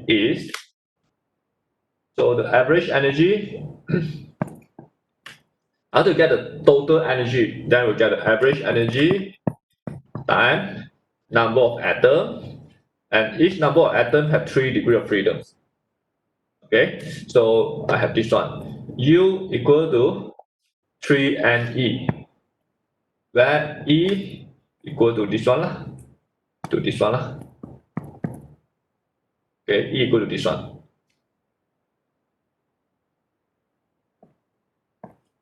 is, so the average energy, how to get the total energy, then we get the average energy times number of atoms, and each number of atoms have 3 degrees of freedom. Okay, so I have this one, U equal to 3Ne, where E equal to this one lah, Okay, E equal to this one.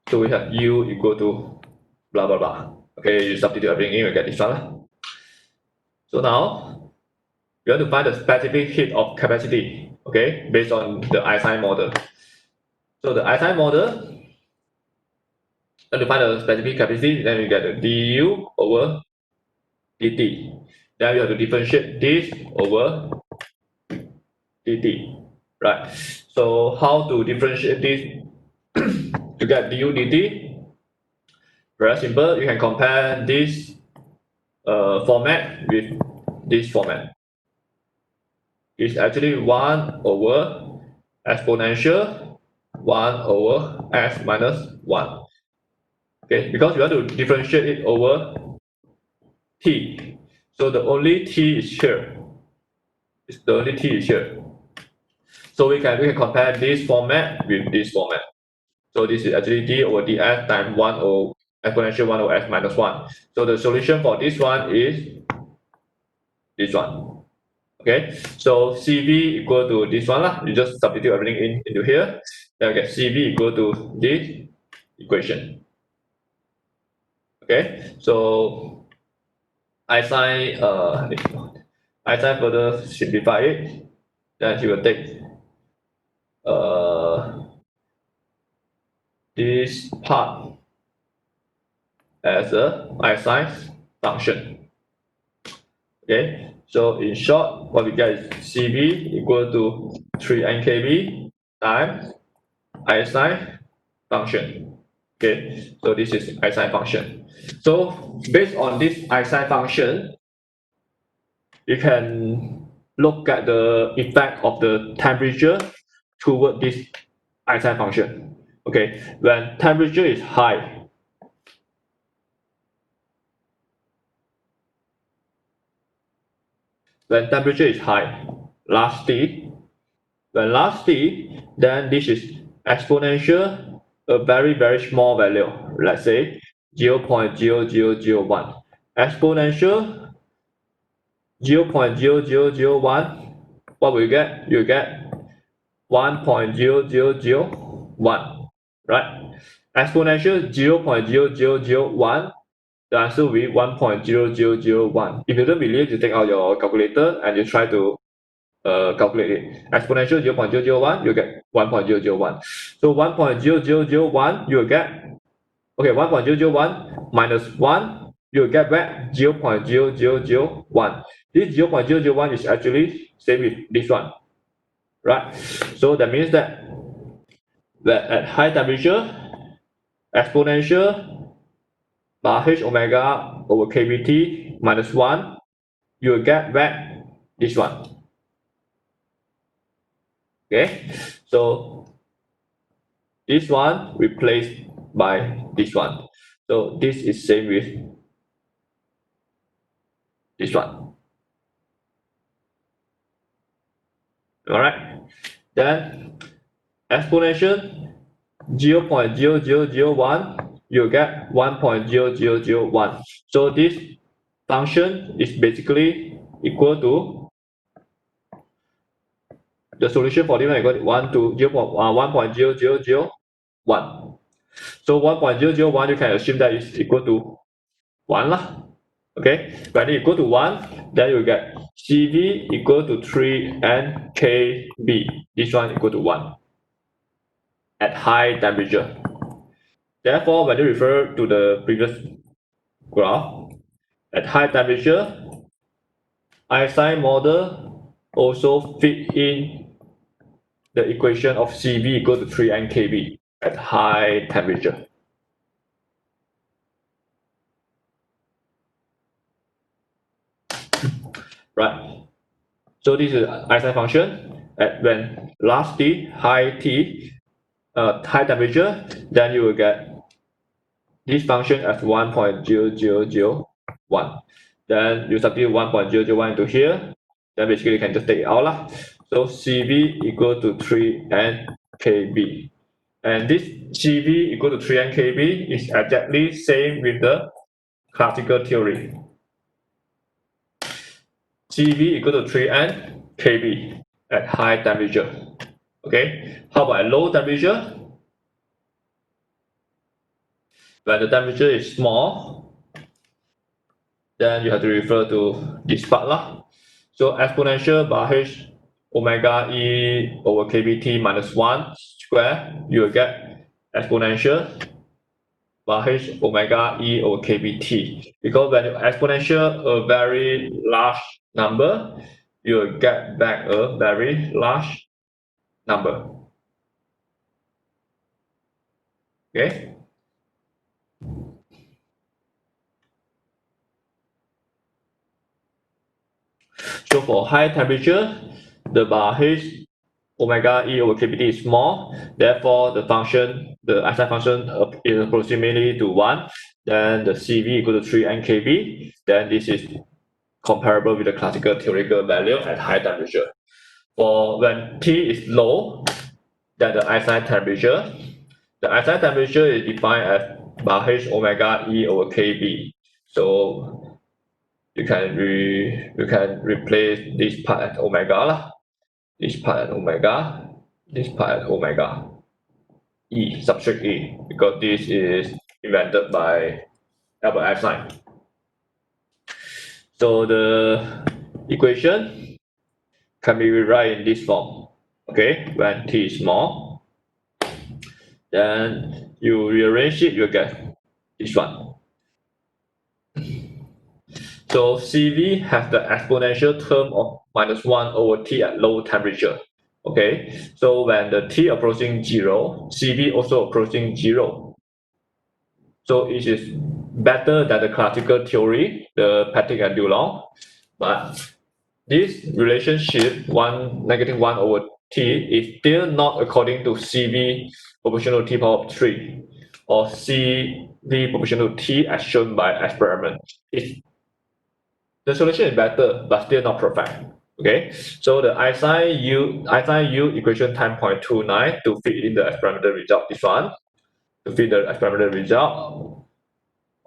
So we have U equal to blah blah blah. Okay, you substitute everything in, you get this one lah. So now we want to find the specific heat of capacity, okay, based on the Einstein model. So the Einstein model, and to find the specific capacity, then we get the du over dt. Then we have to differentiate this over dt, right? So how to differentiate this to get du dt? Very simple. You can compare this format with this format. It's actually 1 over exponential 1 over s minus 1. Okay, because we want to differentiate it over t. So the only t is here. The only t is here. So we can compare this format with this format. So this is actually d over ds times 1 over exponential 1 over s minus 1. So the solution for this one is this one. Okay, so CV equal to this one lah. You just substitute everything into here. Then we get CV equal to this equation. Okay, so Einstein further simplify it. Then he will take this part as a Einstein function. Okay, so in short, what we get is CV equal to 3nkb times Einstein function. Okay, so this is Einstein function. So based on this Einstein function, you can look at the effect of the temperature toward this Einstein function. Okay, when temperature is high, large T, when large T, then this is exponential, a very, very small value, let's say 0.0001. Exponential 0.0001, what will you get? You get 1.0001, right? Exponential 0.0001, the answer will be 1.0001. If you don't believe, you take out your calculator and you try to calculate it. Exponential 0.001, you get 1.001. So 1.0001, you will get, okay, 1.001 minus 1, you will get back 0.0001. This 0.001 is actually same with this one, right? So that means that at high temperature, exponential bar h omega over kBt minus 1, you will get back this one. Okay, so this one replaced by this one. So this is same with this one. All right, then exponential 0.0001, you get 1.0001. So this function is basically equal to, the solution for this one equal to 1.0001. So 1.001, you can assume that is equal to 1 lah. Okay, when it equal to 1, then you get CV equal to 3 and KB. This one equal to 1 at high temperature. Therefore, when you refer to the previous graph, at high temperature, Einstein model also fit in the equation of CV equal to 3 and KB at high temperature. Right. So this is Einstein function. at when large T, high temperature, then you will get this function as 1.0001. Then you substitute 1.001 into here, then basically you can just take it out lah. So CV equal to 3 nkb. And this CV equal to 3 nkb is exactly same with the classical theory. CV equal to 3 nkb at high temperature. Okay, how about at low temperature? When the temperature is small, then you have to refer to this part lah. So exponential bar h omega e over kbt minus 1 square, you will get exponential bar h omega e over kbt. Because when you exponential a very large number, you will get back a very large number. Okay. So for high temperature, the bar h omega e over kbt is small, therefore the function, the Einstein function is approximately to 1, then the CV equal to 3 nkb, then this is comparable with the classical theoretical value at high temperature. For when T is low, then the Einstein temperature is defined as bar h omega e over kb. So you can replace this part as omega lah. This part at omega, this part at omega, E, subscript E, because this is invented by Albert Einstein. So the equation can be rewritten in this form. Okay, when T is small, then you rearrange it, you get this one. So CV has the exponential term of minus 1 over T at low temperature. Okay, so when the T approaching 0, CV also approaching 0. So it is better than the classical theory, the Patrick and Dulong. But this relationship, negative 1 over T, is still not according to CV proportional to T power of 3 or CV proportional to T as shown by experiment. The solution is better, but still not perfect. Okay, so the Einstein U equation 10.29 to fit in the experimental result. This one to fit the experimental result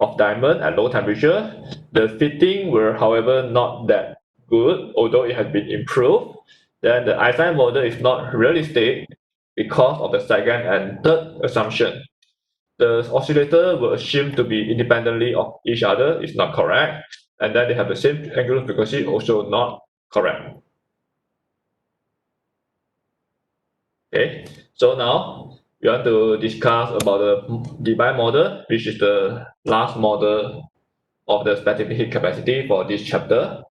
of diamond at low temperature. The fitting were, however, not that good, although it has been improved. Then the Einstein model is not realistic because of the second and third assumption. The oscillator will assume to be independently of each other is not correct, and then they have the same angular frequency, also not correct. Okay, so now we want to discuss about the Debye model, which is the last model of the specific heat capacity for this chapter.